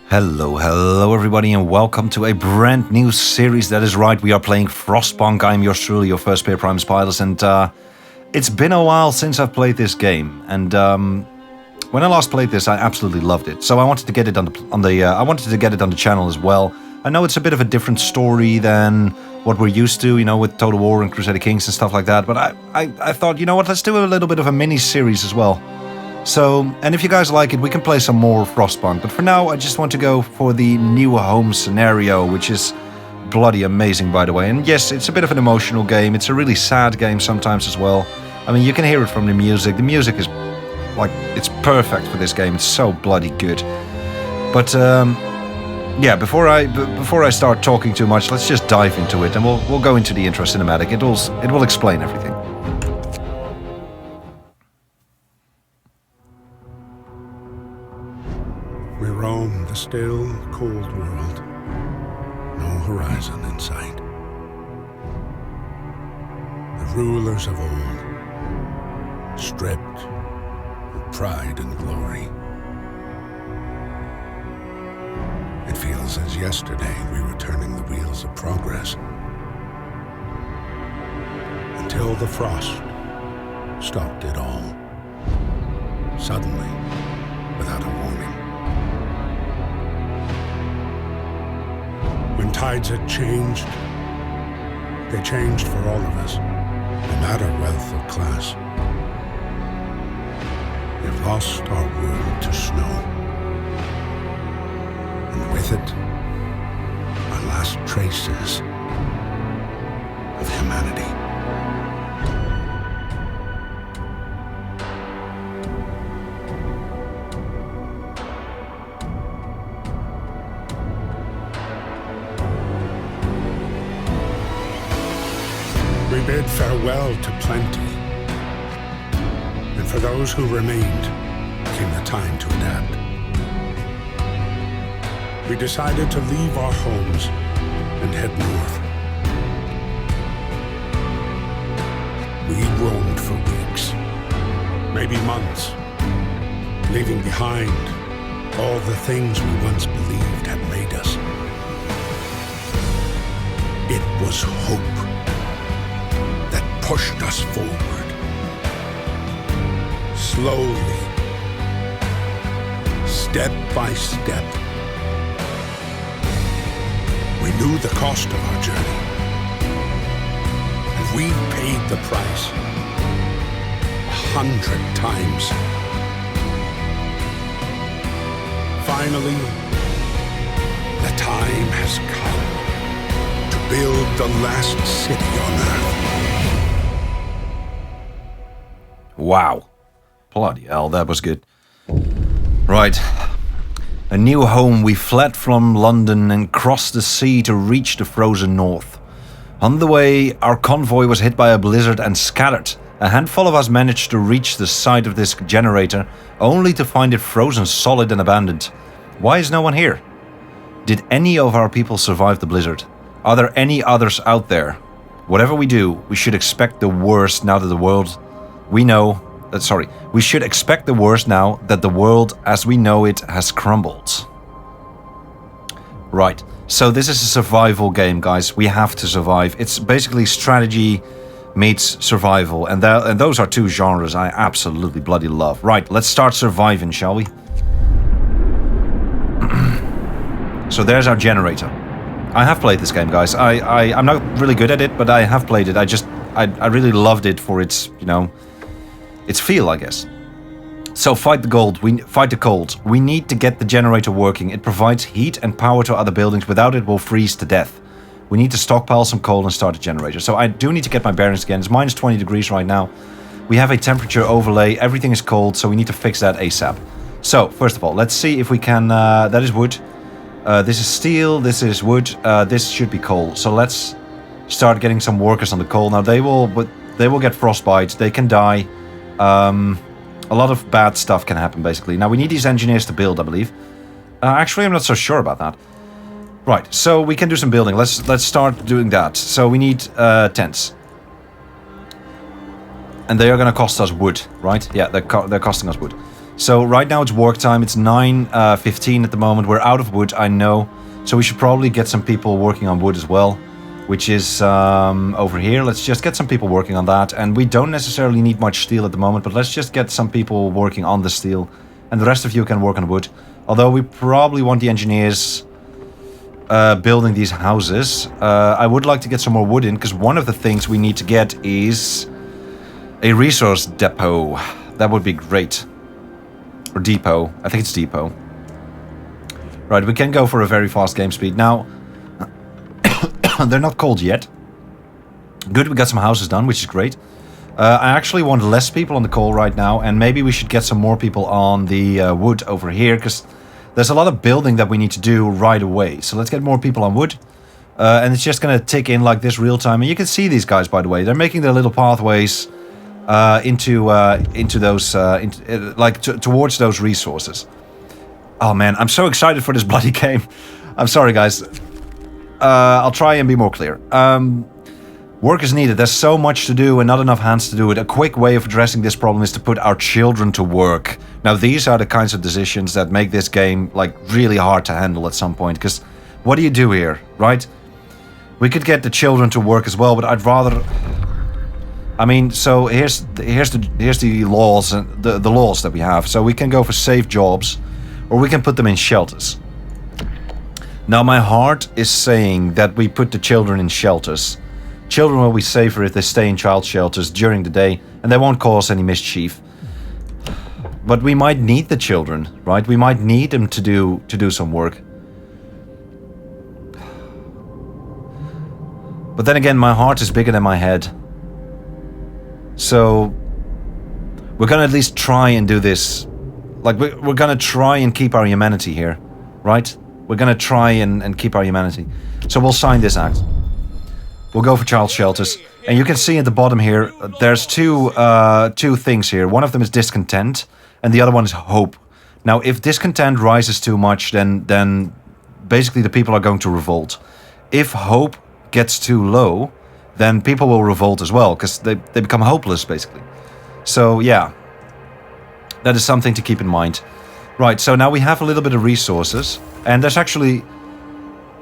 Hello everybody, and welcome to a brand new series. That is right, we are playing FrostPunk. I'm yours truly, your first player, Primus Pilus, and it's been a while since I've played this game. And when I last played this, I absolutely loved it. So I wanted to get it on the channel as well. I know it's a bit of a different story than what we're used to, you know, with Total War and Crusader Kings and stuff like that. But I thought, you know what, let's do a little bit of a mini series as well. So, and if you guys like it, we can play some more FrostPunk. But for now, I just want to go for the new home scenario, which is bloody amazing, by the way. And yes, it's a bit of an emotional game. It's a really sad game sometimes as well. I mean, you can hear it from the music. The music is, like, it's perfect for this game. It's so bloody good. But, yeah, before I start talking too much, let's just dive into it. And we'll go into the intro cinematic. It will explain everything. We roam the still, cold world, no horizon in sight. The rulers of old, stripped of pride and glory. It feels as yesterday we were turning the wheels of progress, until the frost stopped it all, suddenly, without a warning. When tides had changed, they changed for all of us, no matter wealth or class. We've lost our world to snow, and with it, our last traces of humanity. We bid farewell to plenty, and for those who remained came the time to adapt. We decided to leave our homes and head north. We roamed for weeks, maybe months, leaving behind all the things we once believed had made us. It was hope pushed us forward, slowly, step by step. We knew the cost of our journey, and we paid the price 100 times. Finally, the time has come to build the last city on Earth. Wow. Bloody hell, that was good. Right. A new home. We fled from London and crossed the sea to reach the frozen north. On the way, our convoy was hit by a blizzard and scattered. A handful of us managed to reach the site of this generator, only to find it frozen solid and abandoned. Why is no one here? Did any of our people survive the blizzard? Are there any others out there? Whatever we do, we should expect the worst now that the world... we should expect the worst now that the world as we know it has crumbled. Right, so this is a survival game, guys. We have to survive. It's basically strategy meets survival, and those are two genres I absolutely bloody love. Right, let's start surviving, shall we? So there's our generator. I have played this game, guys. I'm not really good at it, but I have played it. I really loved it for its, you know, its feel, I guess. So fight the cold. We need to get the generator working. It provides heat and power to other buildings. Without it, we'll freeze to death. We need to stockpile some coal and start a generator. So I do need to get my bearings again. It's minus 20 degrees right now. We have a temperature overlay. Everything is cold, so we need to fix that ASAP. So, first of all, let's see if we can... that is wood. This is steel. This is wood. This should be coal. So let's start getting some workers on the coal. Now, they will get frostbite. They can die. A lot of bad stuff can happen, basically. Now, we need these engineers to build, I believe. Actually, I'm not so sure about that. Right, so we can do some building. Let's start doing that. So we need tents. And they are going to cost us wood, right? Yeah, they're costing us wood. So right now it's work time. It's 9:15 at the moment. We're out of wood, I know. So we should probably get some people working on wood as well, which is over here. Let's just get some people working on that. And we don't necessarily need much steel at the moment, but let's just get some people working on the steel. And the rest of you can work on wood. Although we probably want the engineers building these houses. I would like to get some more wood in, because one of the things we need to get is a resource depot. That would be great. Or depot. I think it's depot. Right, we can go for a very fast game speed. Now, they're not cold yet. Good, we got some houses done, which is great. I actually want less people on the coal right now, and maybe we should get some more people on the wood over here, because there's a lot of building that we need to do right away. So let's get more people on wood. And it's just going to tick in like this real time. And you can see these guys, by the way. They're making their little pathways into those, towards those resources. Oh man, I'm so excited for this bloody game. I'm sorry, guys. I'll try and be more clear. Work is needed. There's so much to do and not enough hands to do it. A quick way of addressing this problem is to put our children to work. Now, these are the kinds of decisions that make this game, like, really hard to handle at some point. Because what do you do here, right? We could get the children to work as well, but I'd rather... I mean, so here's the laws and the laws that we have. So we can go for safe jobs, or we can put them in shelters. Now, my heart is saying that we put the children in shelters. Children will be safer if they stay in child shelters during the day, and they won't cause any mischief. But we might need the children, right? We might need them to do some work. But then again, my heart is bigger than my head. So we're gonna at least try and do this. Like, we're gonna try and keep our humanity here, right? We're gonna try and keep our humanity. So we'll sign this act. We'll go for child shelters. And you can see at the bottom here, there's two things here. One of them is discontent, and the other one is hope. Now, if discontent rises too much, then basically the people are going to revolt. If hope gets too low, then people will revolt as well, because they become hopeless, basically. So, yeah. That is something to keep in mind. Right, so now we have a little bit of resources, and there's actually...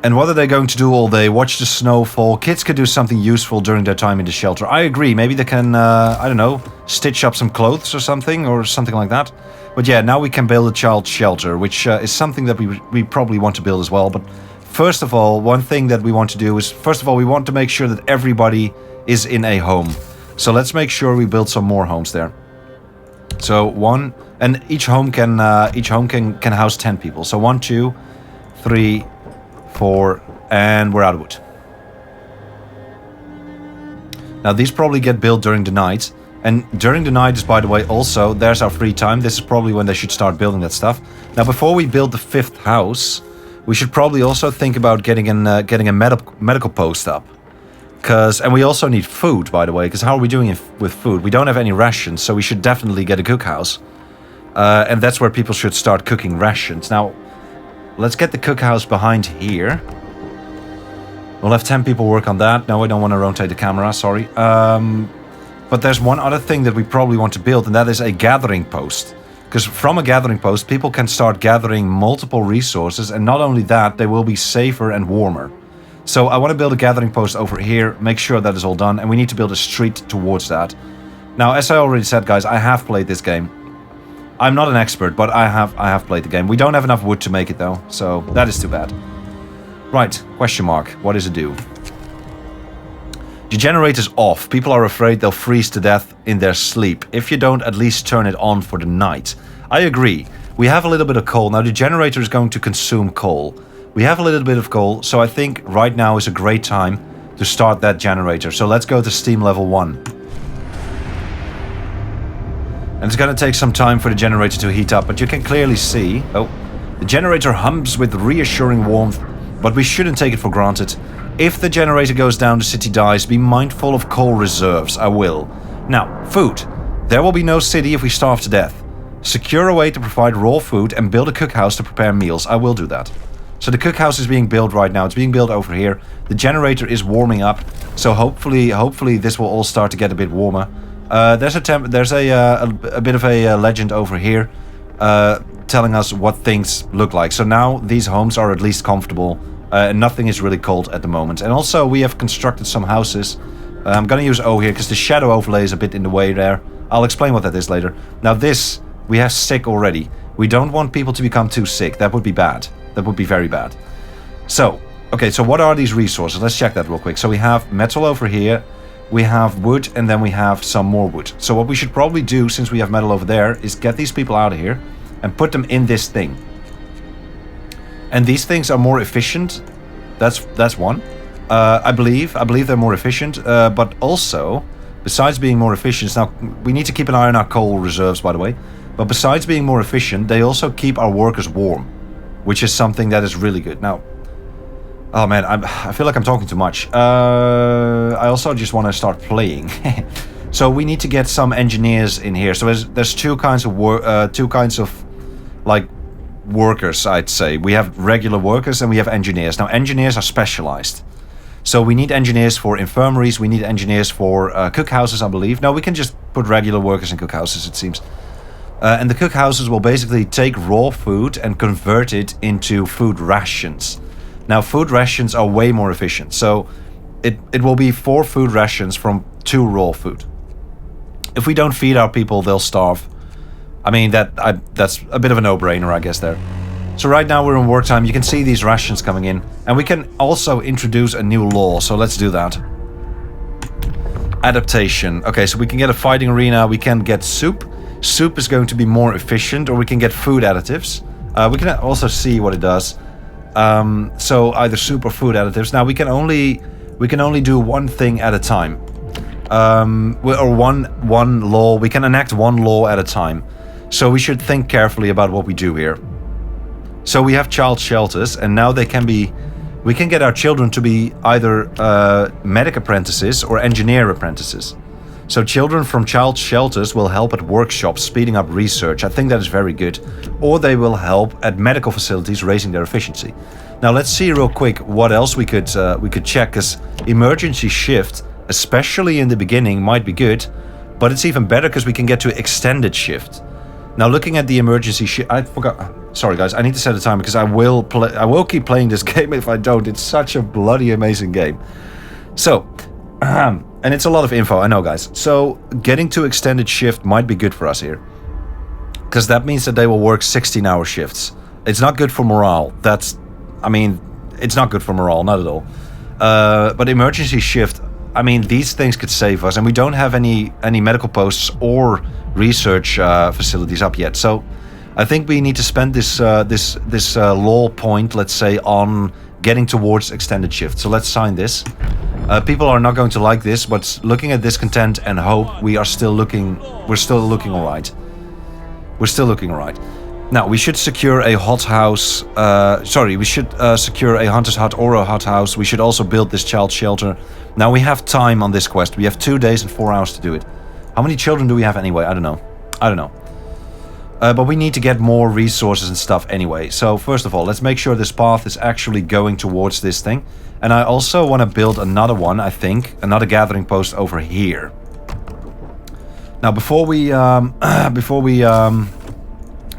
And what are they going to do all day? Watch the snow fall. Kids could do something useful during their time in the shelter. I agree. Maybe they can, I don't know, stitch up some clothes or something like that. But yeah, now we can build a child shelter, which is something that we probably want to build as well. But first of all, one thing that we want to do is, first of all, we want to make sure that everybody is in a home. So let's make sure we build some more homes there. So one, and each home can house 10 people. So 1, 2, 3, 4, and we're out of wood. Now these probably get built during the night, and during the night is, by the way, also there's our free time. This is probably when they should start building that stuff. Now before we build the 5th house, we should probably also think about getting a medical post up, and we also need food, by the way, because how are we doing with food? We don't have any rations, so we should definitely get a cookhouse, and that's where people should start cooking rations. Now let's get the cookhouse behind here. We'll have 10 people work on that. No, I don't want to rotate the camera, sorry. But there's one other thing that we probably want to build, and that is a gathering post. Because from a gathering post, people can start gathering multiple resources, and not only that, they will be safer and warmer. So I want to build a gathering post over here, make sure that is all done, and we need to build a street towards that. Now, as I already said, guys, I have played this game. I'm not an expert, but I have played the game. We don't have enough wood to make it, though, so that is too bad. Right, question mark. What does it do? The generator's off. People are afraid they'll freeze to death in their sleep if you don't at least turn it on for the night. I agree. We have a little bit of coal. Now, the generator is going to consume coal. We have a little bit of coal, so I think right now is a great time to start that generator. So let's go to steam level 1. And it's going to take some time for the generator to heat up, but you can clearly see... Oh, the generator hums with reassuring warmth, but we shouldn't take it for granted. If the generator goes down, the city dies. Be mindful of coal reserves. I will. Now, food. There will be no city if we starve to death. Secure a way to provide raw food and build a cookhouse to prepare meals. I will do that. So the cookhouse is being built right now. It's being built over here. The generator is warming up, so hopefully this will all start to get a bit warmer. There's a bit of a legend over here. telling us what things look like. So now these homes are at least comfortable. Nothing is really cold at the moment. And also we have constructed some houses. I'm gonna use O here because the shadow overlay is a bit in the way there. I'll explain what that is later. Now this, we have sick already. We don't want people to become too sick. That would be bad. That would be very bad. So, okay, so what are these resources? Let's check that real quick. So we have metal over here. We have wood, and then we have some more wood. So what we should probably do, since we have metal over there, is get these people out of here and put them in this thing. And these things are more efficient. That's one. I believe they're more efficient. But also, besides being more efficient, now we need to keep an eye on our coal reserves, by the way. But besides being more efficient, they also keep our workers warm, which is something that is really good. Now, oh man, I feel like I'm talking too much. I also just want to start playing. So we need to get some engineers in here. So there's two kinds of like workers, I'd say. We have regular workers and we have engineers. Now engineers are specialized. So we need engineers for infirmaries. We need engineers for cookhouses, I believe. No, we can just put regular workers in cookhouses, it seems. And the cookhouses will basically take raw food and convert it into food rations. Now, food rations are way more efficient. So it will be 4 food rations from 2 raw food. If we don't feed our people, they'll starve. I mean, that's a bit of a no-brainer, I guess, there. So right now we're in work time. You can see these rations coming in. And we can also introduce a new law. So let's do that. Adaptation. Okay, so we can get a fighting arena. We can get soup. Soup is going to be more efficient. Or we can get food additives. We can also see what it does. So either soup or food additives. Now we can only do one thing at a time. Or one law. We can enact one law at a time. So we should think carefully about what we do here. So we have child shelters, and now we can get our children to be either medic apprentices or engineer apprentices. So children from child shelters will help at workshops, speeding up research. I think that is very good. Or they will help at medical facilities, raising their efficiency. Now let's see real quick what else we could check, because emergency shift, especially in the beginning, might be good, but it's even better because we can get to extended shift. Now looking at the emergency shift, I forgot. Sorry guys, I need to set a timer because I will keep playing this game if I don't. It's such a bloody amazing game. So, and it's a lot of info, I know guys. So getting to extended shift might be good for us here, because that means that they will work 16-hour shifts. It's not good for morale. It's not good for morale, not at all. But emergency shift, I mean, these things could save us, and we don't have any medical posts or research facilities up yet. So I think we need to spend this law point, let's say, on getting towards extended shift. So let's sign this. People are not going to like this, but looking at this content and hope, we're still looking all right. We're still looking all right. Now, we should secure a hothouse. We should secure a hunter's hut or a hothouse. We should also build this child shelter. Now, we have time on this quest. We have 2 days and 4 hours to do it. How many children do we have anyway? I don't know. But we need to get more resources and stuff anyway. So, first of all, let's make sure this path is actually going towards this thing. And I also want to build another one, I think. Another gathering post over here. Now, before we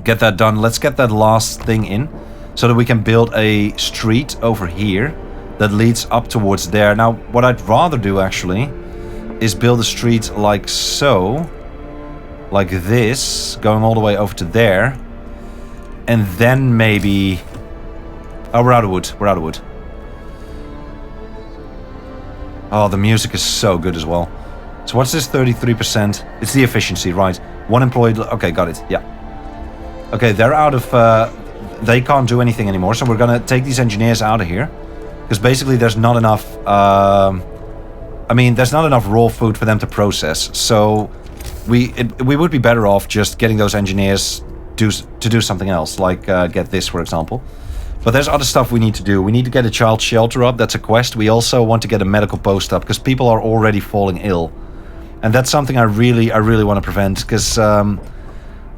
get that done, let's get that last thing in so that we can build a street over here that leads up towards there. Now what I'd rather do actually is build a street like so, like this, going all the way over to there, and then maybe we're out of wood. Oh, the music is so good as well. So what's this 33%? It's the efficiency, right? 1 employee, okay, got it, yeah. Okay, they're out of... they can't do anything anymore, so we're gonna take these engineers out of here. Because basically there's not enough... there's not enough raw food for them to process. So we would be better off just getting those engineers to do something else. Like get this, for example. But there's other stuff we need to do. We need to get a child shelter up. That's a quest. We also want to get a medical post up, because people are already falling ill. And that's something I really want to prevent, because...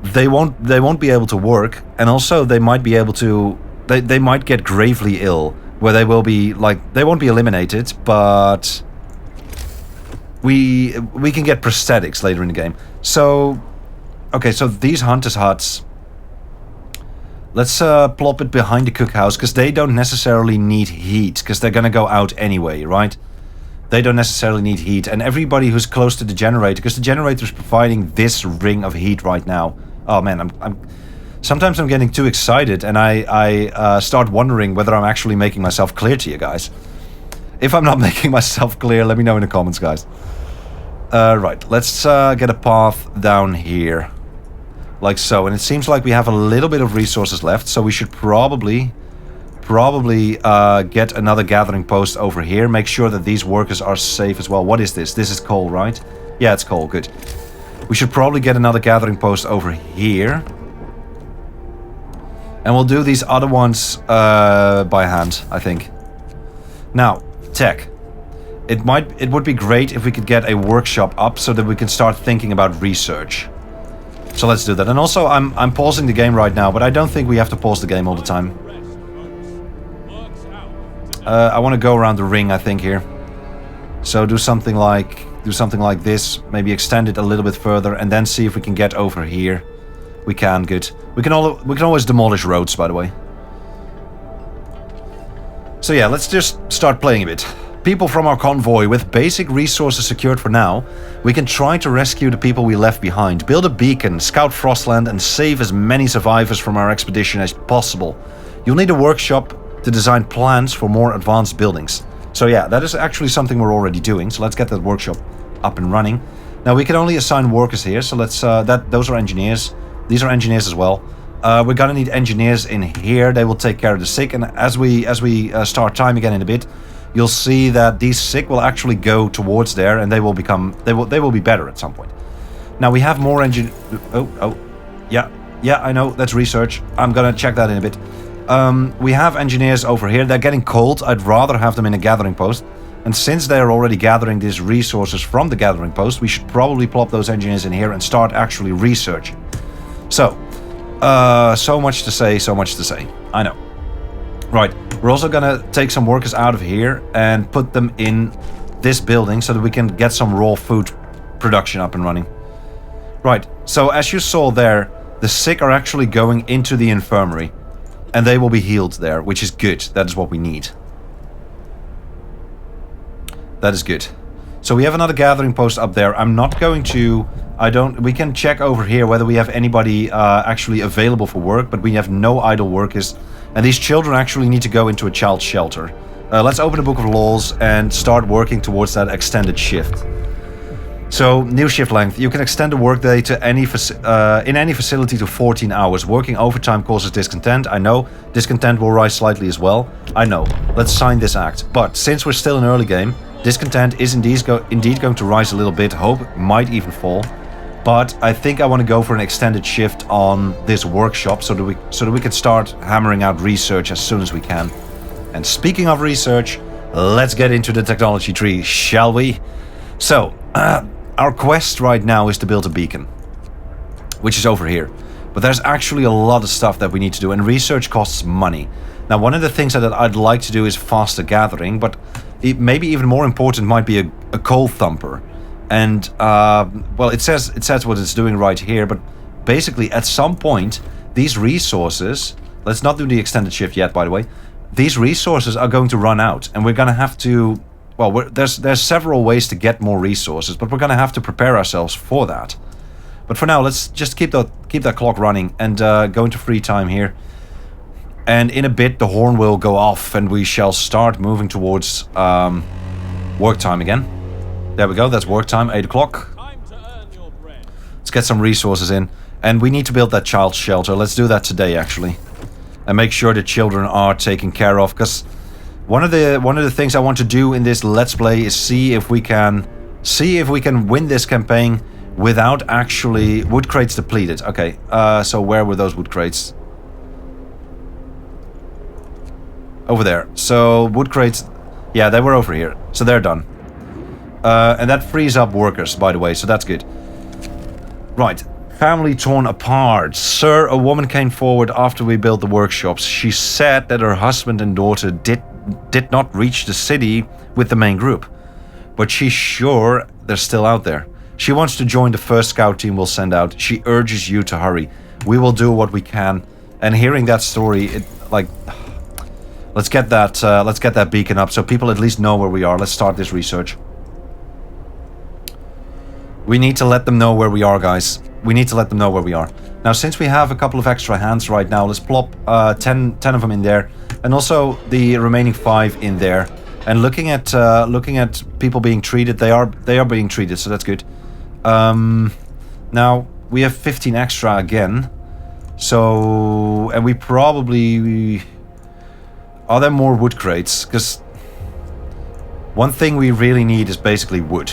They won't be able to work, and also they might be able to... They might get gravely ill, where they will be, like... They won't be eliminated, but... We can get prosthetics later in the game. So... Okay, so these hunters' huts... Let's plop it behind the cookhouse, because they don't necessarily need heat, because they're gonna go out anyway, right? They don't necessarily need heat, and everybody who's close to the generator, because the generator is providing this ring of heat right now. Oh man, sometimes I'm getting too excited, and I start wondering whether I'm actually making myself clear to you guys. If I'm not making myself clear, let me know in the comments, guys. Right, let's get a path down here. Like so, and it seems like we have a little bit of resources left, so we should probably get another gathering post over here. Make sure that these workers are safe as well. What is this? This is coal, right? Yeah, it's coal, good. We should probably get another gathering post over here. And we'll do these other ones by hand, I think. Now, tech. It would be great if we could get a workshop up so that we can start thinking about research. So let's do that. And also, I'm pausing the game right now, but I don't think we have to pause the game all the time. I want to go around the ring, I think, here. So do something like this. Maybe extend it a little bit further, and then see if we can get over here. We can, good. We can always demolish roads, by the way. So yeah, let's just start playing a bit. People from our convoy, with basic resources secured for now, we can try to rescue the people we left behind, build a beacon, scout Frostland, and save as many survivors from our expedition as possible. You'll need a workshop to design plans for more advanced buildings. So yeah, that is actually something we're already doing, so let's get that workshop up and running. Now we can only assign workers here, so let's those are engineers. These are engineers as well. We're gonna need engineers in here. They will take care of the sick, and as we start time again in a bit, you'll see that these sick will actually go towards there, and they will be better at some point. Now we have more yeah, I know, that's research. I'm gonna check that in a bit. We have engineers over here. They're getting cold. I'd rather have them in a gathering post. And since they're already gathering these resources from the gathering post, we should probably plop those engineers in here and start actually researching. So, so much to say, I know. Right, we're also gonna take some workers out of here and put them in this building so that we can get some raw food production up and running. Right, so as you saw there, the sick are actually going into the infirmary. And they will be healed there, which is good. That is what we need. That is good. So we have another gathering post up there. I'm not going to... we can check over here whether we have anybody actually available for work, but we have no idle workers. And these children actually need to go into a child shelter. Let's open the Book of Laws and start working towards that extended shift. So, new shift length. You can extend the workday to in any facility to 14 hours. Working overtime causes discontent. I know. Discontent will rise slightly as well. I know. Let's sign this act. But since we're still in early game, discontent is indeed going to rise a little bit. Hope might even fall. But I think I want to go for an extended shift on this workshop so that we can start hammering out research as soon as we can. And speaking of research, let's get into the technology tree, shall we? So, our quest right now is to build a beacon, which is over here. But there's actually a lot of stuff that we need to do, and research costs money. Now, one of the things that I'd like to do is faster gathering, but maybe even more important might be a coal thumper. And, well, it says what it's doing right here, but basically at some point, these resources, let's not do the extended shift yet, by the way, these resources are going to run out, and we're going to have to... Well, there's several ways to get more resources, but we're going to have to prepare ourselves for that. But for now, let's just keep that clock running and go into free time here. And in a bit, the horn will go off, and we shall start moving towards work time again. There we go, that's work time, 8 o'clock. Let's get some resources in. And we need to build that child shelter. Let's do that today, actually. And make sure the children are taken care of, because... One of the things I want to do in this Let's Play is see if we can win this campaign without actually... Wood crates depleted. Okay, so where were those wood crates? Over there. So, wood crates... Yeah, they were over here. So they're done. And that frees up workers, by the way, so that's good. Right. Family torn apart. Sir, a woman came forward after we built the workshops. She said that her husband and daughter did not reach the city with the main group, but she's sure they're still out there. She wants to join the first scout team we'll send out. She urges you to hurry. We will do what we can And hearing that story, it like, let's get that beacon up so people at least know where we are. Let's start this research. We need to let them know where we are, guys. We need to let them know where we are. Now, since we have a couple of extra hands right now, let's plop 10 of them in there, and also the remaining 5 in there. And looking at people being treated, they are being treated, so that's good. Now we have 15 extra again. So, and we probably... Are there more wood crates? Because one thing we really need is basically wood.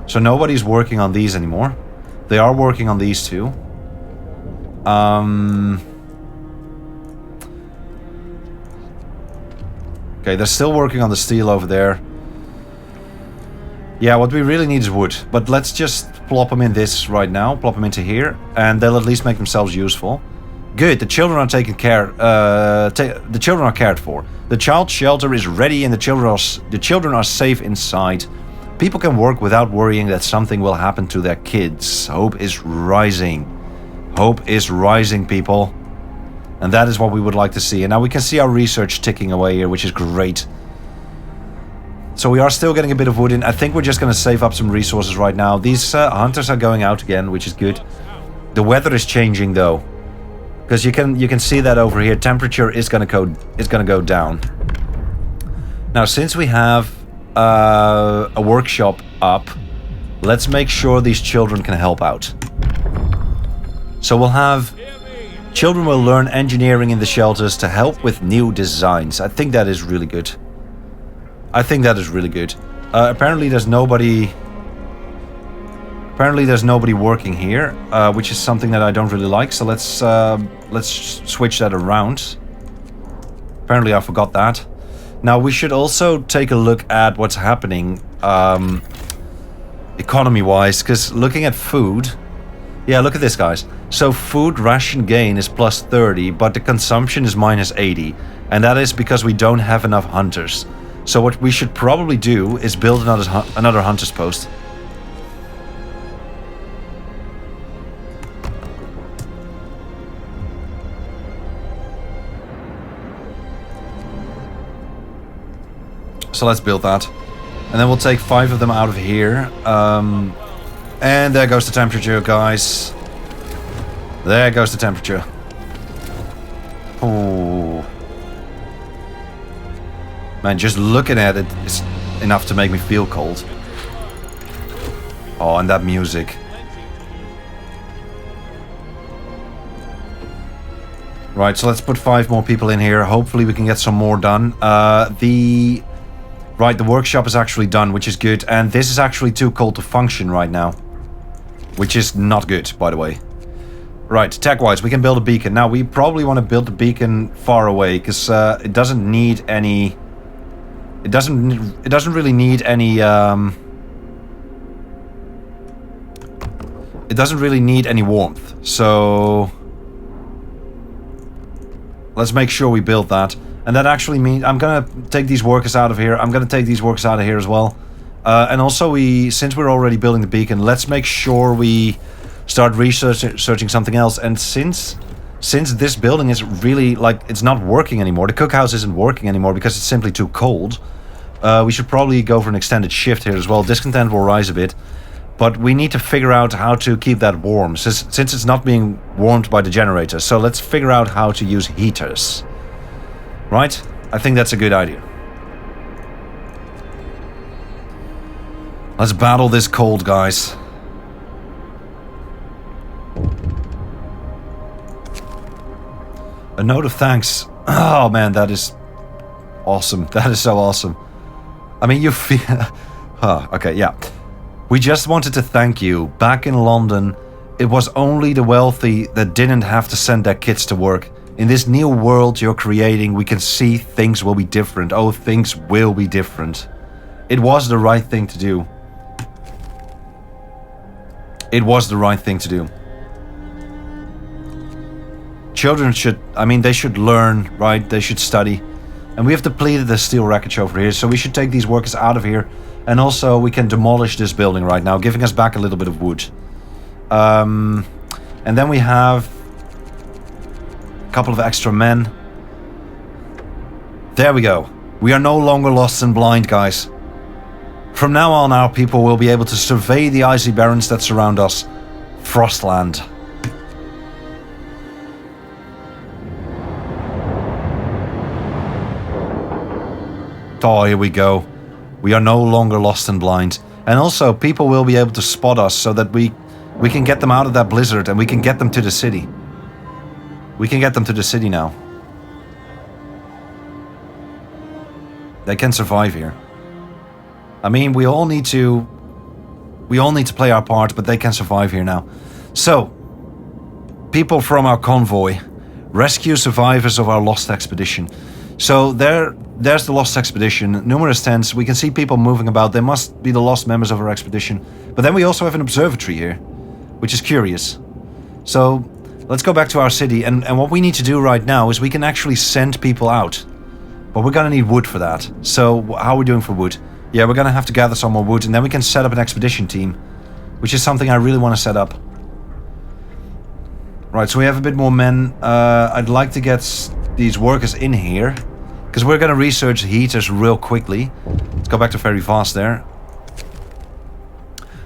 So nobody's working on these anymore. They are working on these two. Okay, they're still working on the steel over there. Yeah, what we really need is wood. But let's just plop them in this right now. Plop them into here. And they'll at least make themselves useful. Good, the children are taken care... the children are cared for. The child shelter is ready and the children are safe inside. People can work without worrying that something will happen to their kids. Hope is rising. Hope is rising, people. And that is what we would like to see. And now we can see our research ticking away here, which is great. So we are still getting a bit of wood in. I think we're just going to save up some resources right now. These hunters are going out again, which is good. The weather is changing, though. Because you can see that over here. Temperature is going to go down. Now, since we have a workshop up, let's make sure these children can help out. So we'll have... Children will learn engineering in the shelters to help with new designs. I think that is really good. I think that is really good. Apparently there's nobody... Apparently there's nobody working here, which is something that I don't really like. So let's switch that around. Apparently I forgot that. Now we should also take a look at what's happening economy-wise, because looking at food... Yeah, look at this, guys. So food ration gain is plus 30, but the consumption is minus 80. And that is because we don't have enough hunters. So what we should probably do is build another hunter's post. So let's build that. And then we'll take 5 of them out of here. And there goes the temperature, guys. There goes the temperature. Oh. Man, just looking at it is enough to make me feel cold. Oh, and that music. Right, so let's put 5 more people in here. Hopefully we can get some more done. Right, the workshop is actually done, which is good. And this is actually too cold to function right now. Which is not good, by the way. Right, tech-wise, we can build a beacon. Now, we probably want to build the beacon far away, because it doesn't need any... It doesn't really need any... It doesn't really need any warmth, so... Let's make sure we build that. And that actually means... I'm gonna take these workers out of here. I'm gonna take these workers out of here as well. And also, since we're already building the beacon, let's make sure we start researching something else. And since this building is really, like, it's not working anymore, the cookhouse isn't working anymore because it's simply too cold, we should probably go for an extended shift here as well. Discontent will rise a bit, but we need to figure out how to keep that warm, since it's not being warmed by the generator. So let's figure out how to use heaters. Right? I think that's a good idea. Let's battle this cold, guys. A note of thanks. Oh man, that is awesome. That is so awesome. I mean, you feel... Oh, okay, yeah. We just wanted to thank you. Back in London, it was only the wealthy that didn't have to send their kids to work. In this new world you're creating, we can see things will be different. Oh, things will be different. It was the right thing to do. It was the right thing to do. Children should, they should learn, right? They should study. And we have depleted the steel wreckage over here, so we should take these workers out of here. And also, we can demolish this building right now, giving us back a little bit of wood. And then we have couple of extra men. There we go. We are no longer lost and blind, guys. From now on, our people will be able to survey the icy barrens that surround us. Frostland. Oh, here we go. We are no longer lost and blind. And also, people will be able to spot us so that we can get them out of that blizzard and we can get them to the city. We can get them to the city now. They can survive here. I mean, we all need to play our part, but they can survive here now. So, people from our convoy, rescue survivors of our lost expedition. So there's the lost expedition. Numerous tents. We can see people moving about. They must be the lost members of our expedition. But then we also have an observatory here, which is curious. So let's go back to our city. And what we need to do right now is we can actually send people out. But we're going to need wood for that. So how are we doing for wood? Yeah, we're going to have to gather some more wood. And then we can set up an expedition team, which is something I really want to set up. Right, so we have a bit more men. I'd like to get these workers in here, because we're going to research heaters real quickly. Let's go back to very fast there.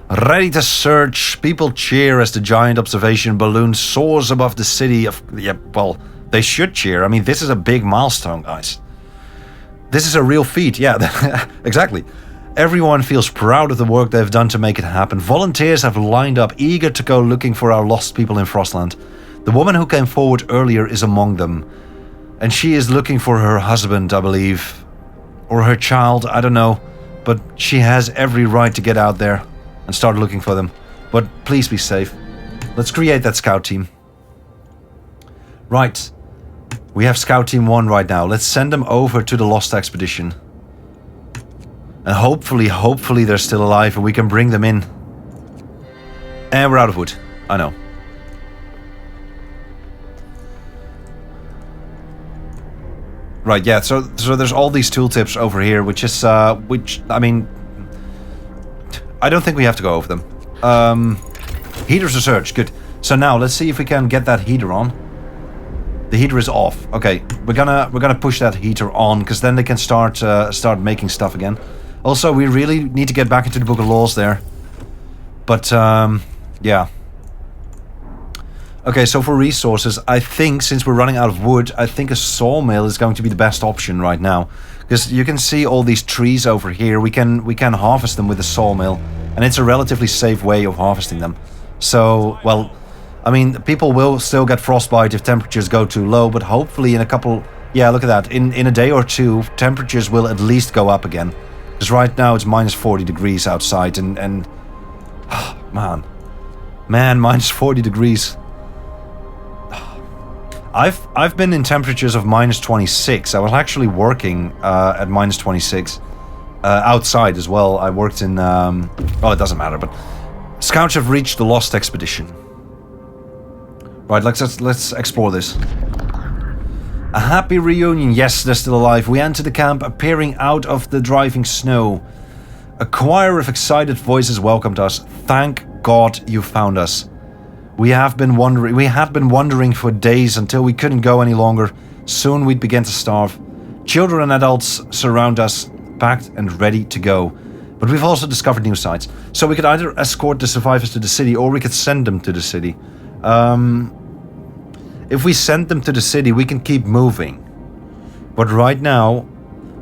Ready to search. People cheer as the giant observation balloon soars above the city of... Yeah, well, they should cheer. I mean, this is a big milestone, guys. This is a real feat. Yeah, exactly. Everyone feels proud of the work they've done to make it happen. Volunteers have lined up, eager to go looking for our lost people in Frostland. The woman who came forward earlier is among them. And she is looking for her husband, I believe. Or her child, I don't know. But she has every right to get out there and start looking for them. But please be safe. Let's create that scout team. Right. We have scout team 1 right now. Let's send them over to the lost expedition. And hopefully they're still alive and we can bring them in. And we're out of wood. I know. Right, yeah, so there's all these tooltips over here, which is, I mean, I don't think we have to go over them. Heaters research, good. So now, let's see if we can get that heater on. The heater is off. Okay, we're gonna push that heater on, because then they can start making stuff again. Also, we really need to get back into the Book of Laws there. But, yeah. Okay, so for resources, I think since we're running out of wood, I think a sawmill is going to be the best option right now. Because you can see all these trees over here. We can harvest them with a sawmill. And it's a relatively safe way of harvesting them. So, well, I mean, people will still get frostbite if temperatures go too low. But hopefully in a couple... Yeah, look at that. In a day or two, temperatures will at least go up again. Because right now it's minus 40 degrees outside. And man, minus 40 degrees. I've been in temperatures of minus 26. I was actually working at minus 26 outside as well. I worked in well, it doesn't matter, but scouts have reached the lost expedition. Right, let's explore this. A happy reunion. Yes, they're still alive. We enter the camp, appearing out of the driving snow. A choir of excited voices welcomed us. Thank God you found us. We had been wandering for days until we couldn't go any longer. Soon we'd begin to starve. Children and adults surround us, packed and ready to go. But we've also discovered new sites. So we could either escort the survivors to the city or we could send them to the city. If we send them to the city, we can keep moving. But right now,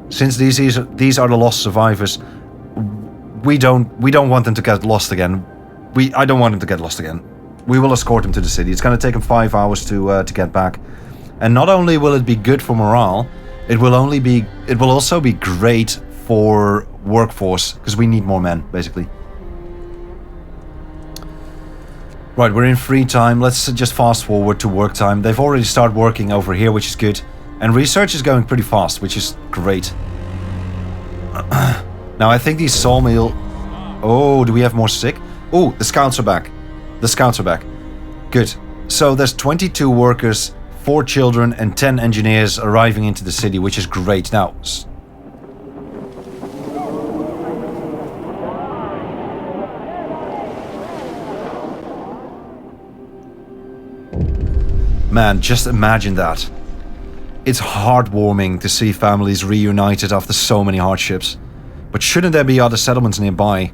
since these are the lost survivors, we don't want them to get lost again. I don't want them to get lost again. We will escort them to the city. It's going to take them 5 hours to get back. And not only will it be good for morale, it will also be great for workforce, because we need more men, basically. Right, we're in free time. Let's just fast forward to work time. They've already started working over here, which is good. And research is going pretty fast, which is great. Now, I think these sawmill... Oh, do we have more sick? Oh, the scouts are back. The scouts are back. Good. So there's 22 workers, 4 children, and 10 engineers arriving into the city, which is great. Now, Man, just imagine that. It's heartwarming to see families reunited after so many hardships. But shouldn't there be other settlements nearby?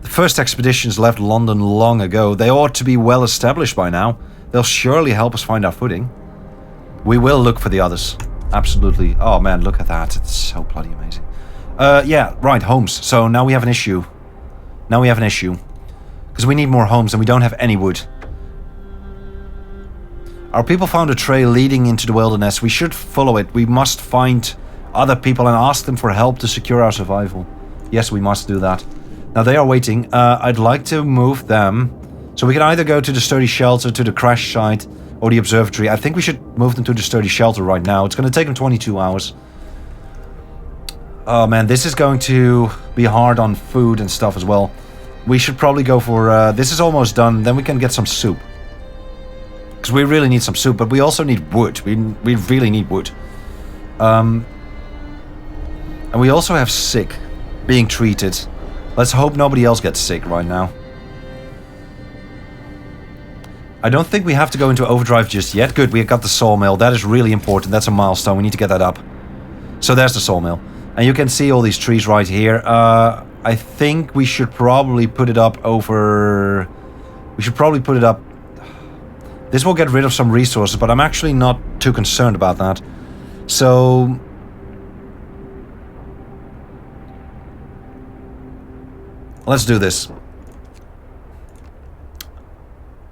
The first expeditions left London long ago. They ought to be well established by now. They'll surely help us find our footing. We will look for the others. Absolutely. Oh man, look at that. It's so bloody amazing. Yeah, right, homes. So now we have an issue. Because we need more homes and we don't have any wood. Our people found a trail leading into the wilderness. We should follow it. We must find other people and ask them for help to secure our survival. Yes, we must do that. Now they are waiting. I'd like to move them. So we can either go to the sturdy shelter, to the crash site, or the observatory. I think we should move them to the sturdy shelter right now. It's going to take them 22 hours. Oh man, this is going to be hard on food and stuff as well. We should probably go for... this is almost done. Then we can get some soup. Because we really need some soup, but we also need wood. We really need wood. And we also have sick being treated. Let's hope nobody else gets sick right now. I don't think we have to go into overdrive just yet. Good, we got the sawmill. That is really important. That's a milestone. We need to get that up. So there's the sawmill. And you can see all these trees right here. I think we should probably put it up over... We should probably put it up... This will get rid of some resources, but I'm actually not too concerned about that. So... Let's do this.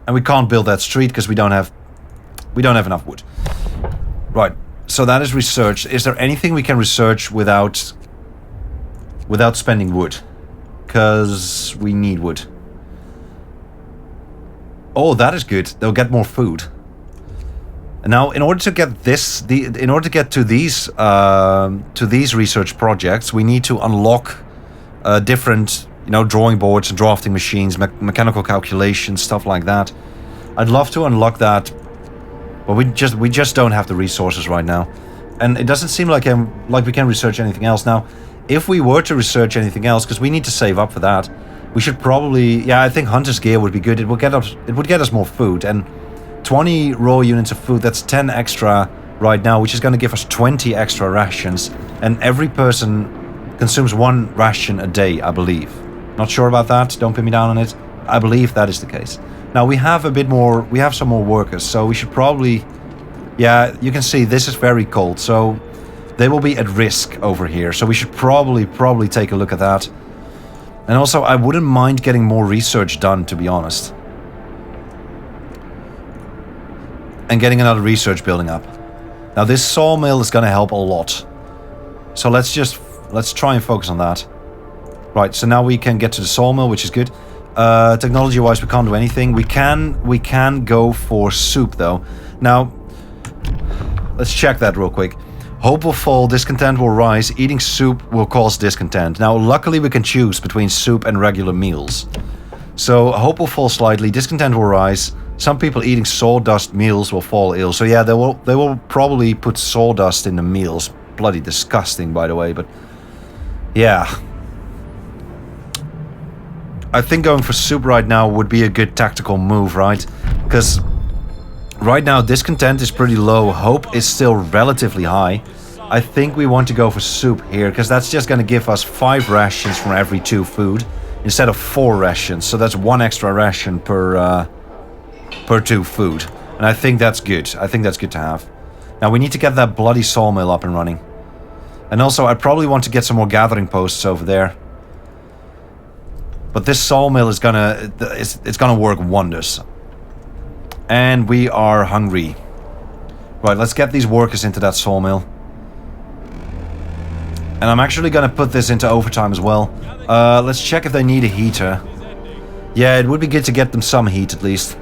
And we can't build that street because we don't have enough wood. Right. So that is research. Is there anything we can research without spending wood? Because we need wood. Oh, that is good. They'll get more food. And now, in order to get this, in order to get to these research projects, we need to unlock different, drawing boards and drafting machines, mechanical calculations, stuff like that. I'd love to unlock that, but we just don't have the resources right now, and it doesn't seem like we can research anything else now. If we were to research anything else, because we need to save up for that, we should probably, yeah, I think hunter's gear would be good. It would get us more food, and 20 raw units of food. That's 10 extra right now, which is going to give us 20 extra rations, and every person consumes 1 ration a day, I believe. Not sure about that. Don't pin me down on it. I believe that is the case. Now we have a bit more. We have some more workers, so we should probably. Yeah, you can see this is very cold, so they will be at risk over here. So we should probably take a look at that. And also, I wouldn't mind getting more research done, to be honest, and getting another research building up. Now this sawmill is going to help a lot. So let's try and focus on that. Right, so now we can get to the sawmill, which is good. Technology-wise, we can't do anything. We can go for soup, though. Now, let's check that real quick. Hope will fall, discontent will rise. Eating soup will cause discontent. Now, luckily, we can choose between soup and regular meals. So, hope will fall slightly, discontent will rise. Some people eating sawdust meals will fall ill. So, yeah, they will probably put sawdust in the meals. Bloody disgusting, by the way, but yeah. I think going for soup right now would be a good tactical move, right? Because right now discontent is pretty low, hope is still relatively high. I think we want to go for soup here, because that's just going to give us 5 rations from every 2 food instead of 4 rations. So that's 1 extra ration per 2 food, and I think that's good. I think that's good to have. Now we need to get that bloody sawmill up and running, and also I probably want to get some more gathering posts over there. But this sawmill is it's gonna work wonders. And we are hungry. Right, let's get these workers into that sawmill. And I'm actually gonna put this into overtime as well. Let's check if they need a heater. Yeah, it would be good to get them some heat at least.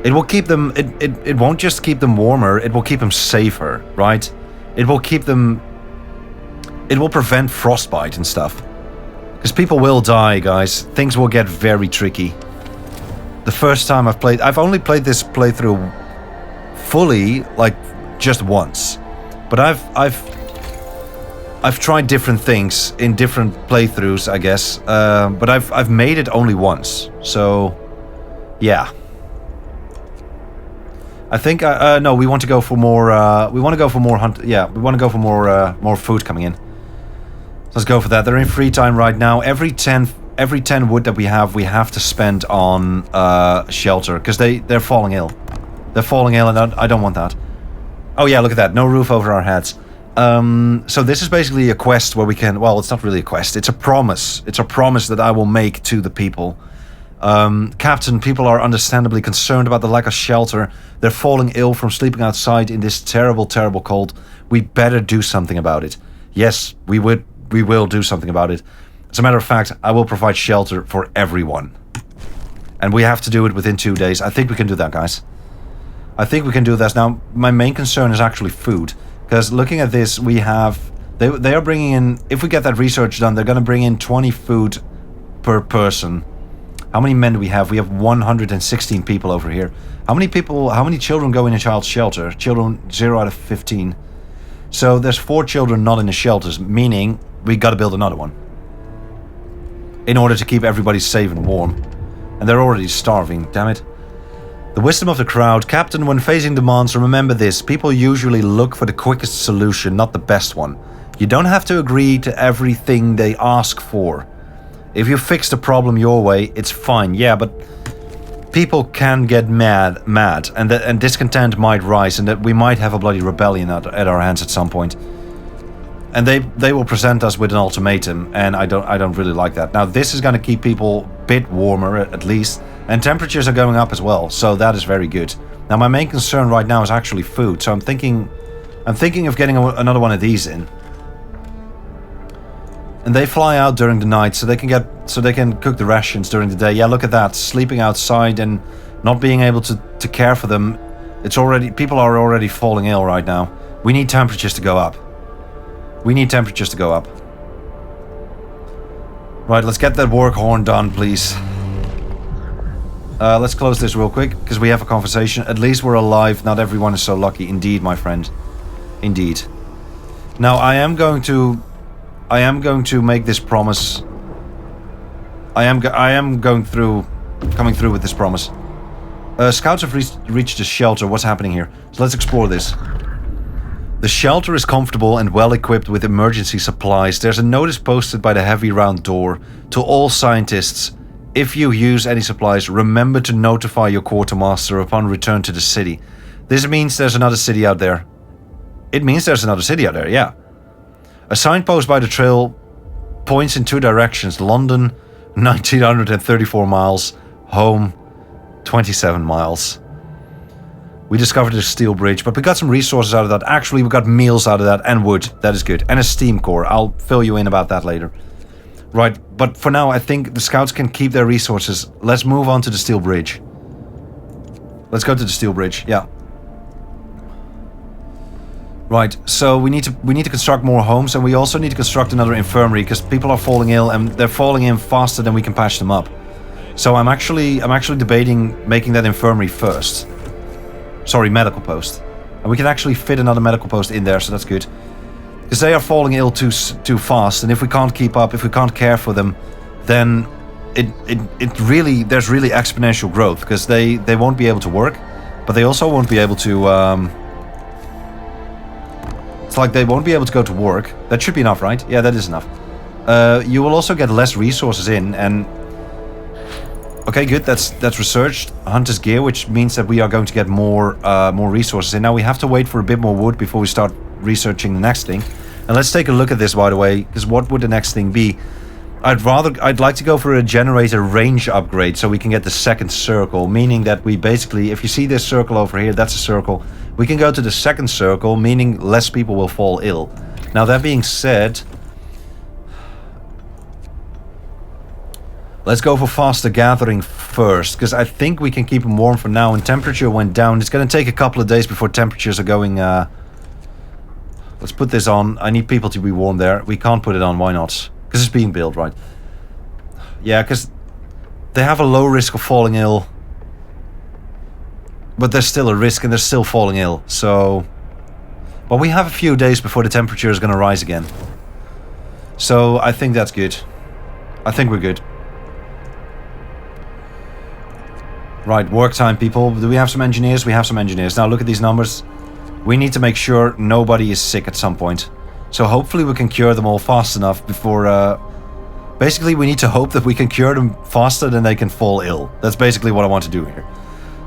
It will keep them, it won't just keep them warmer, it will keep them safer, right? It will keep them, it will prevent frostbite and stuff. Because people will die, guys. Things will get very tricky. The first time I've only played this playthrough fully, like, just once. But I've tried different things in different playthroughs, I guess. But I've made it only once. So, yeah. I think no, we want to go for more. We want to go for more hunt. Yeah, we want to go for more food coming in. So let's go for that. They're in free time right now. Every 10 wood that we have to spend on shelter because they're falling ill. They're falling ill, and I don't want that. Oh yeah, look at that. No roof over our heads. So this is basically a quest where we can. Well, it's not really a quest. It's a promise. It's a promise that I will make to the people. Captain, people are understandably concerned about the lack of shelter. They're falling ill from sleeping outside in this terrible, terrible cold. We better do something about it. Yes, we will do something about it. As a matter of fact, I will provide shelter for everyone. And we have to do it within 2 days. I think we can do that, guys. I think we can do this. Now, my main concern is actually food. Because looking at this, we have... They are bringing in... If we get that research done, they're going to bring in 20 food per person. How many men do we have? We have 116 people over here. How many children go in a child's shelter? Children, 0 out of 15. So there's 4 children not in the shelters, meaning we got to build another one. In order to keep everybody safe and warm. And they're already starving, damn it. The wisdom of the crowd. Captain, when facing demands, remember this. People usually look for the quickest solution, not the best one. You don't have to agree to everything they ask for. If you fix the problem your way, it's fine. Yeah, but people can get mad, and discontent might rise, and that we might have a bloody rebellion at our hands at some point. And they will present us with an ultimatum, and I don't really like that. Now this is going to keep people a bit warmer at least, and temperatures are going up as well, so that is very good. Now my main concern right now is actually food, so I'm thinking of getting another one of these in. And they fly out during the night, so they can cook the rations during the day. Yeah, look at that, sleeping outside and not being able to care for them. People are already falling ill right now. We need temperatures to go up. We need temperatures to go up. Right, let's get that work horn done, please. Let's close this real quick, because we have a conversation. At least we're alive. Not everyone is so lucky. Indeed, my friend. Indeed. Now, I am going to make this promise. I am coming through with this promise. Scouts have reached the shelter. What's happening here? So let's explore this. The shelter is comfortable and well equipped with emergency supplies. There's a notice posted by the heavy round door to all scientists. If you use any supplies, remember to notify your quartermaster upon return to the city. This means there's another city out there. It means there's another city out there, yeah. A signpost by the trail points in 2 directions. London, 1934 miles. Home, 27 miles. We discovered a steel bridge, but we got some resources out of that. Actually, we got meals out of that and wood. That is good. And a steam core. I'll fill you in about that later. Right, but for now, I think the scouts can keep their resources. Let's move on to the steel bridge. Let's go to the steel bridge, yeah. Right, so we need to construct more homes, and we also need to construct another infirmary because people are falling ill and they're falling in faster than we can patch them up. So I'm actually debating making that infirmary first. Sorry, medical post. And we can actually fit another medical post in there, so that's good. Because they are falling ill too fast, and if we can't keep up, if we can't care for them, then there's really exponential growth, because they won't be able to work, but they also won't be able to it's like they won't be able to go to work. That should be enough, right? Yeah, that is enough. You will also get less resources in, and okay, good. That's researched. Hunter's gear, which means that we are going to get more resources in. Now we have to wait for a bit more wood before we start researching the next thing. And let's take a look at this, by the way, because what would the next thing be? I'd like to go for a generator range upgrade so we can get the second circle, meaning that we basically, if you see this circle over here, that's a circle. We can go to the second circle, meaning less people will fall ill. Now that being said, let's go for faster gathering first, because I think we can keep them warm for now, and temperature went down. It's going to take a couple of days before temperatures are going... Let's put this on. I need people to be warm there. We can't put it on, why not? Because it's being built, right? Yeah, because they have a low risk of falling ill. But there's still a risk and they're still falling ill, so... But we have a few days before the temperature is going to rise again. So I think that's good. I think we're good. Right, work time, people. Do we have some engineers? We have some engineers. Now look at these numbers. We need to make sure nobody is sick at some point. So hopefully we can cure them all fast enough before... Basically, we need to hope that we can cure them faster than they can fall ill. That's basically what I want to do here.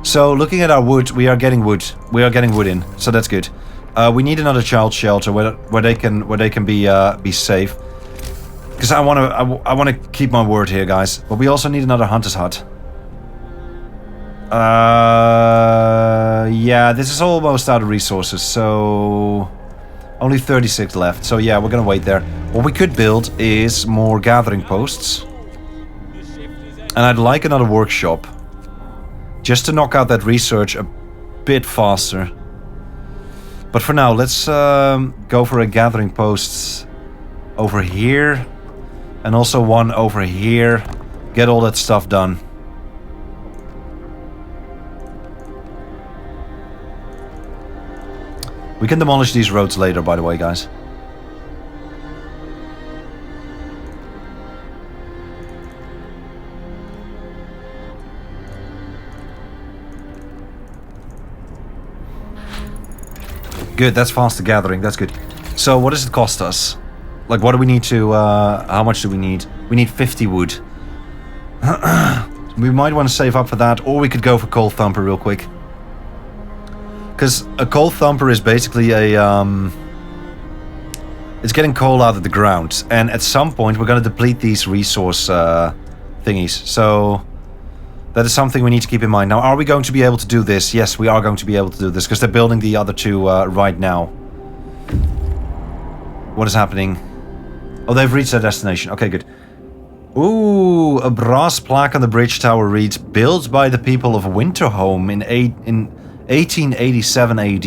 So, looking at our wood, we are getting wood. We are getting wood in, so that's good. We need another child shelter where they can be safe. Because I want to keep my word here, guys. But we also need another hunter's hut. Yeah, this is almost out of resources, so... Only 36 left, so yeah, we're gonna wait there. What we could build is more gathering posts. And I'd like another workshop. Just to knock out that research a bit faster. But for now, let's go for a gathering post over here. And also one over here. Get all that stuff done. We can demolish these roads later, by the way, guys. Good, that's faster gathering, that's good. So, what does it cost us? Like, what do we need to, how much do we need? We need 50 wood. We might want to save up for that, or we could go for coal thumper real quick. Because a coal thumper is basically a, it's getting coal out of the ground. And at some point we're going to deplete these resource thingies. So that is something we need to keep in mind. Now, are we going to be able to do this? Yes, we are going to be able to do this. Because they're building the other two right now. What is happening? Oh, they've reached their destination. Okay, good. Ooh, a brass plaque on the bridge tower reads, built by the people of Winterhome in 1887 AD.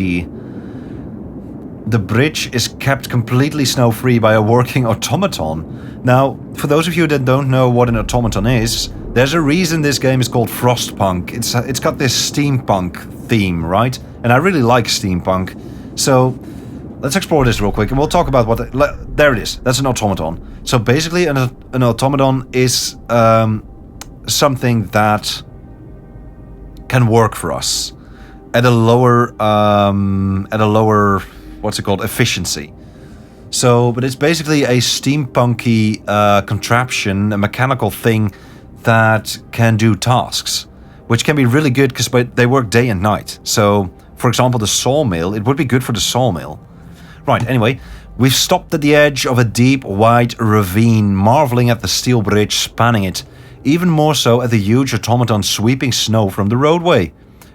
The bridge is kept completely snow-free by a working automaton. Now, for those of you that don't know what an automaton is, there's a reason this game is called FrostPunk. It's got this steampunk theme, right? And I really like steampunk. So, let's explore this real quick and we'll talk about what... There it is. That's an automaton. So basically an automaton is something that can work for us. At a lower, what's it called, efficiency. So, but it's basically a steampunky contraption, a mechanical thing that can do tasks, which can be really good because they work day and night. So, for example, the sawmill, it would be good for the sawmill. Right, anyway, we've stopped at the edge of a deep, wide ravine, marveling at the steel bridge spanning it, even more so at the huge automaton sweeping snow from the roadway.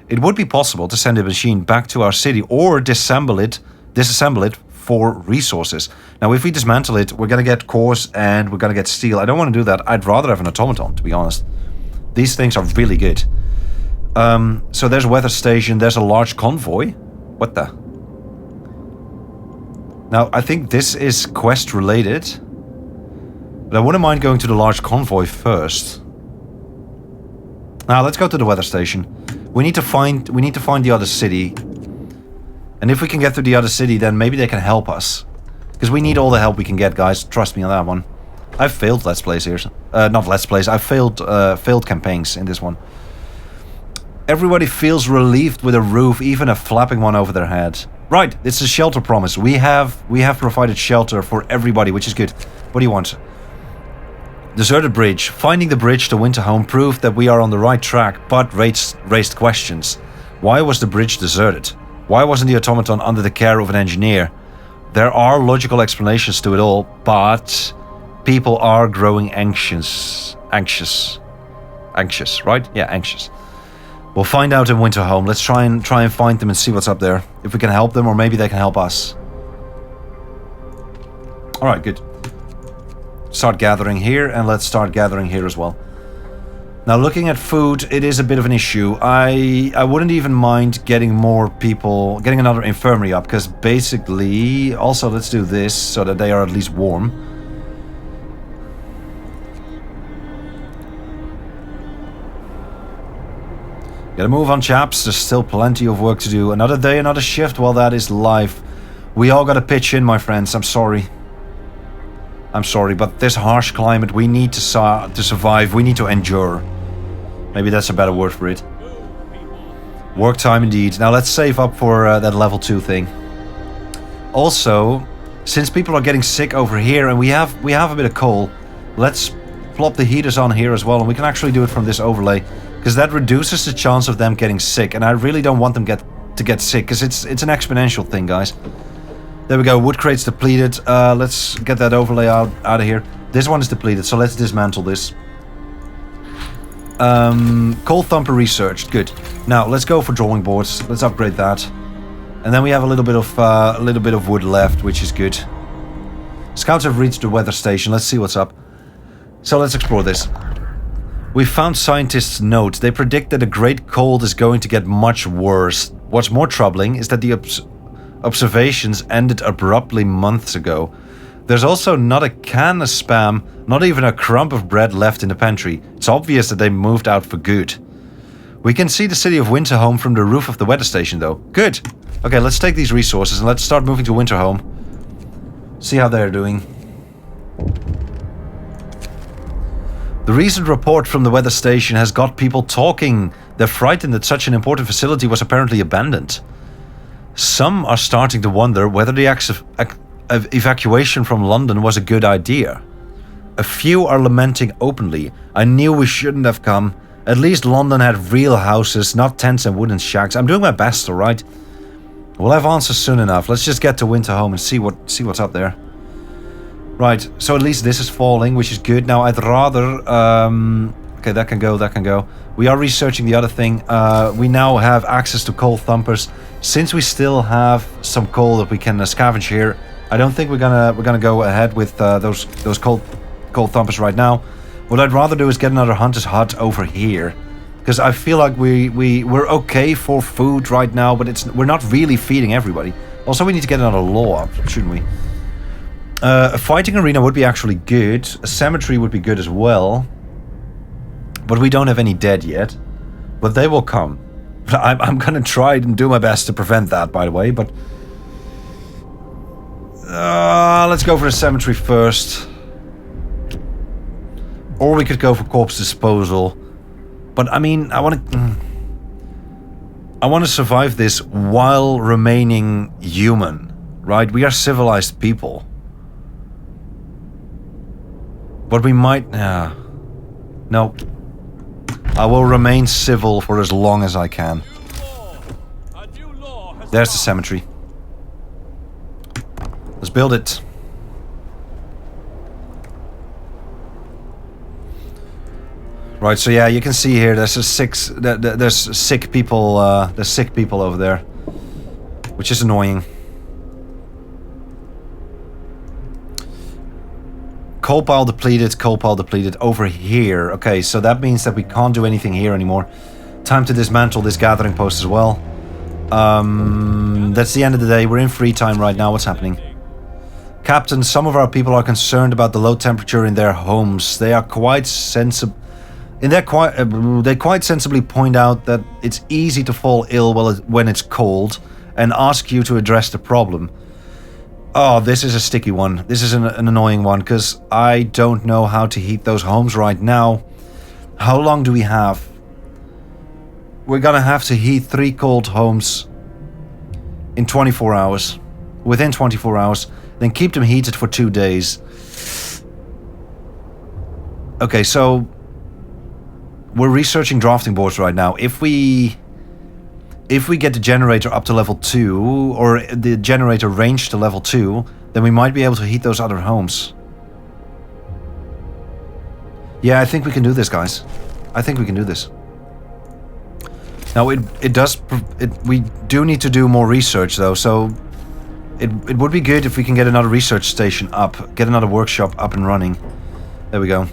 It would be possible to send a machine back to our city or disassemble it for resources. Now, if we dismantle it, we're going to get cores and we're going to get steel. I don't want to do that. I'd rather have an automaton, to be honest. These things are really good. So there's a weather station. There's a large convoy. What the? Now, I think this is quest related. But I wouldn't mind going to the large convoy first. Now, let's go to the weather station. We need to find the other city. And if we can get to the other city, then maybe they can help us. Because we need all the help we can get, guys. Trust me on that one. I've failed Let's Plays here. Not Let's Plays. I've failed campaigns in this one. Everybody feels relieved with a roof, even a flapping one over their head. Right, it's a shelter promise. We have provided shelter for everybody, which is good. What do you want? Deserted bridge. Finding the bridge to Winterhome proved that we are on the right track, but raised questions. Why was the bridge deserted? Why wasn't the automaton under the care of an engineer? There are logical explanations to it all, but people are growing anxious. Anxious, right? Yeah, anxious. We'll find out in Winterhome. Let's try and find them and see what's up there. If we can help them, or maybe they can help us. Alright, good. Start gathering here, and let's start gathering here as well. Now, looking at food, it is a bit of an issue. I wouldn't even mind getting more people, getting another infirmary up, because basically, also let's do this so that they are at least warm. Gotta move on, chaps. There's still plenty of work to do. Another day, another shift. Well, that is life. We all gotta pitch in, my friends. I'm sorry. I'm sorry, but this harsh climate, we need to survive. We need to endure. Maybe that's a better word for it. Work time indeed. Now let's save up for that level 2 thing. Also, since people are getting sick over here and we have a bit of coal, let's plop the heaters on here as well, and we can actually do it from this overlay, because that reduces the chance of them getting sick, and I really don't want them to get sick, because it's an exponential thing, guys. There we go, wood crate's depleted. Let's get that overlay out of here. This one is depleted, so let's dismantle this. Coal Thumper researched, good. Now let's go for drawing boards. Let's upgrade that, and then we have a little bit of wood left, which is good. Scouts have reached the weather station. Let's see what's up. So let's explore this. We found scientists' notes. They predict that the Great Cold is going to get much worse. What's more troubling is that the observations ended abruptly months ago. There's also not a can of Spam, not even a crumb of bread left in the pantry. It's obvious that they moved out for good. We can see the city of Winterhome from the roof of the weather station, though. Good. Okay, let's take these resources and let's start moving to Winterhome. See how they're doing. The recent report from the weather station has got people talking. They're frightened that such an important facility was apparently abandoned. Some are starting to wonder whether the evacuation from London was a good idea. A few are lamenting openly. I knew we shouldn't have come. At least London had real houses, not tents and wooden shacks. I'm doing my best, alright? We'll have answers soon enough. Let's just get to Winterhome and see what's up there. Right, so at least this is falling, which is good. Now I'd rather... okay, that can go. We are researching the other thing. We now have access to coal thumpers. Since we still have some coal that we can scavenge here, I don't think we're gonna go ahead with those coal thumpers right now. What I'd rather do is get another hunter's hut over here, because I feel like we're okay for food right now, but we're not really feeding everybody. Also, we need to get another law up, shouldn't we? A fighting arena would be actually good. A cemetery would be good as well. But we don't have any dead yet. But they will come. I'm gonna try and do my best to prevent that, by the way, but... let's go for the cemetery first. Or we could go for corpse disposal. But, I mean, I want to survive this while remaining human, right? We are civilized people. But we might... no. I will remain civil for as long as I can. There's the cemetery. Let's build it. Right, so yeah, you can see here there's sick people over there, which is annoying. Coal pile depleted over here. Okay, so that means that we can't do anything here anymore. Time to dismantle this gathering post as well. That's the end of the day. We're in free time right now. What's happening? Captain, some of our people are concerned about the low temperature in their homes. They are quite sensible. They quite sensibly point out that it's easy to fall ill when it's cold, and ask you to address the problem. Oh, this is a sticky one. This is an annoying one, because I don't know how to heat those homes right now. How long do we have? We're gonna have to heat 3 cold homes in 24 hours. Within 24 hours. Then keep them heated for 2 days. Okay, so... we're researching drafting boards right now. If we get the generator up to level 2, or the generator range to level 2, then we might be able to heat those other homes. Yeah, I think we can do this, guys. I think we can do this. Now, we do need to do more research, though, so... It would be good if we can get another research station up, get another workshop up and running. There we go.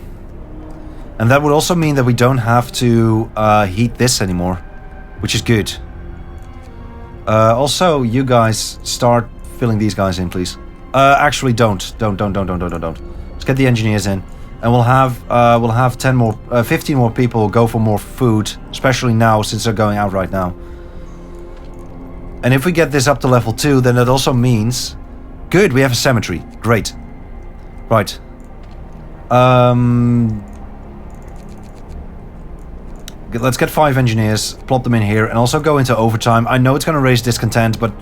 And that would also mean that we don't have to heat this anymore, which is good. Also, you guys start filling these guys in, please. Actually, don't. Let's get the engineers in, and we'll have 15 more people go for more food, especially now since they're going out right now. And if we get this up to level 2, then that also means... Good, we have a cemetery. Great. Right. let's get 5 engineers, plop them in here, and also go into overtime. I know it's going to raise discontent, but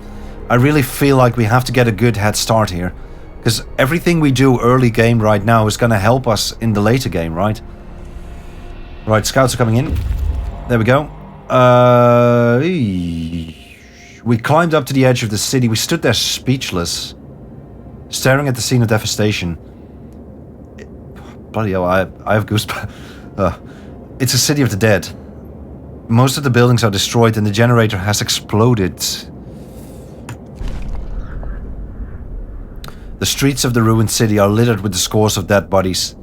I really feel like we have to get a good head start here. Because everything we do early game right now is going to help us in the later game, right? Right, scouts are coming in. There we go. We climbed up to the edge of the city. We stood there speechless, staring at the scene of devastation. Bloody hell, I have goosebumps. It's a city of the dead. Most of the buildings are destroyed and the generator has exploded. The streets of the ruined city are littered with the scores of dead bodies.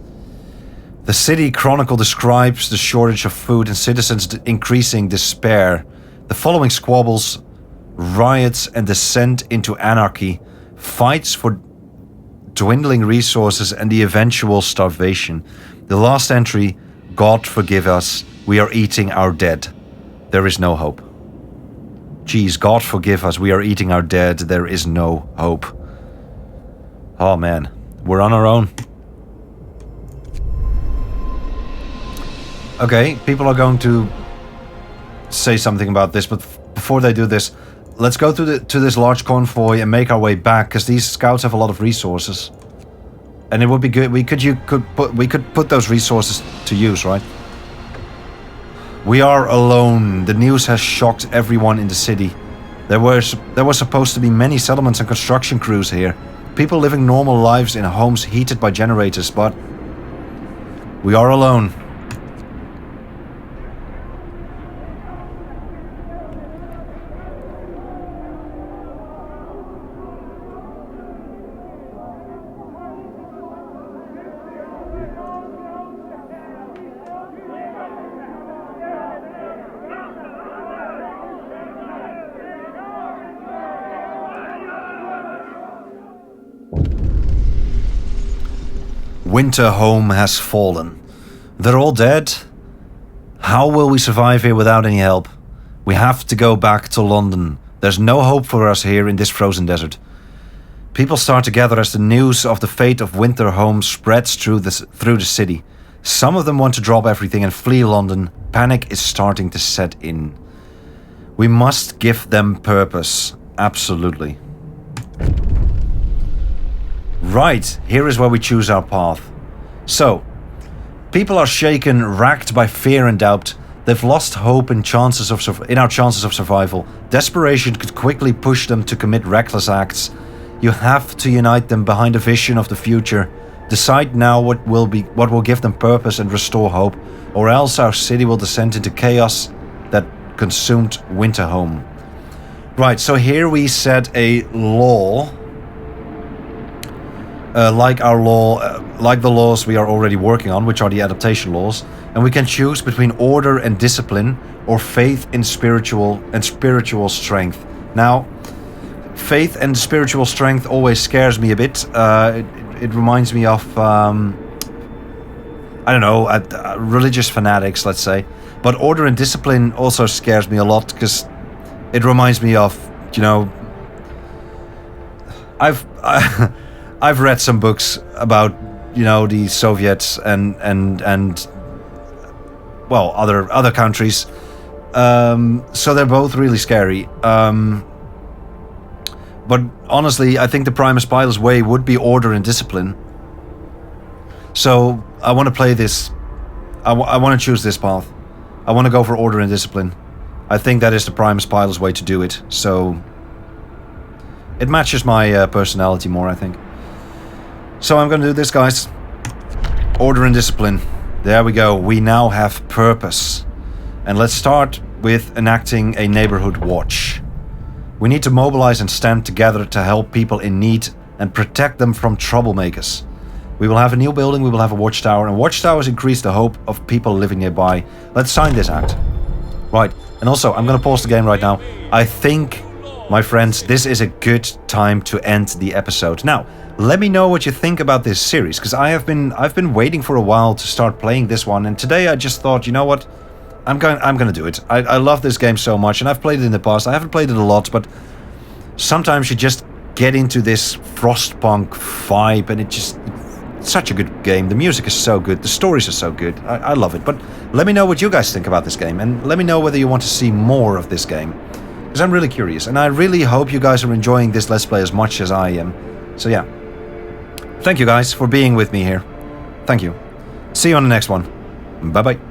The city chronicle describes the shortage of food and citizens' increasing despair. The following squabbles, riots and descent into anarchy, fights for dwindling resources and the eventual starvation. The last entry, God forgive us, we are eating our dead. There is no hope. Geez, God forgive us, we are eating our dead. There is no hope. Oh man, we're on our own. Okay, people are going to say something about this, but before they do this, let's go to this large convoy and make our way back, because these scouts have a lot of resources. And it would be good, we could put those resources to use, right? We are alone. The news has shocked everyone in the city. There were supposed to be many settlements and construction crews here. People living normal lives in homes heated by generators, but we are alone. Winter home has fallen. They're all dead. How will we survive here without any help? We have to go back to London. There's no hope for us here in this frozen desert. People start to gather as the news of the fate of Winter home spreads through the city. Some of them want to drop everything and flee London. Panic is starting to set in. We must give them purpose. Absolutely. Right, here is where we choose our path. So, people are shaken, racked by fear and doubt. They've lost hope in our chances of survival. Desperation could quickly push them to commit reckless acts. You have to unite them behind a vision of the future. Decide now what will give them purpose and restore hope, or else our city will descend into chaos that consumed Winter home. Right, so here we set a law. Like the laws we are already working on, which are the adaptation laws, and we can choose between order and discipline, or faith in spiritual strength. Now, faith and spiritual strength always scares me a bit. It reminds me of religious fanatics, let's say. But order and discipline also scares me a lot, because it reminds me of, I've read some books about, the Soviets and other countries. So they're both really scary. But honestly, I think the Primus Pilot's way would be order and discipline. So I want to play this. I want to choose this path. I want to go for order and discipline. I think that is the Primus Pilot's way to do it. So it matches my personality more, I think. So I'm going to do this, guys. Order and discipline. There we go. We now have purpose. And let's start with enacting a neighborhood watch. We need to mobilize and stand together to help people in need and protect them from troublemakers. We will have a new building, we will have a watchtower, and watchtowers increase the hope of people living nearby. Let's sign this act. Right, and also, I'm going to pause the game right now. I think, my friends, this is a good time to end the episode. Now, let me know what you think about this series, because I've been waiting for a while to start playing this one, and today I just thought, you know what, I'm going to do it. I love this game so much, and I've played it in the past. I haven't played it a lot, but sometimes you just get into this FrostPunk vibe, and such a good game. The music is so good. The stories are so good. I love it. But let me know what you guys think about this game, and let me know whether you want to see more of this game, because I'm really curious, and I really hope you guys are enjoying this Let's Play as much as I am. So yeah, thank you guys for being with me here. Thank you. See you on the next one. Bye bye.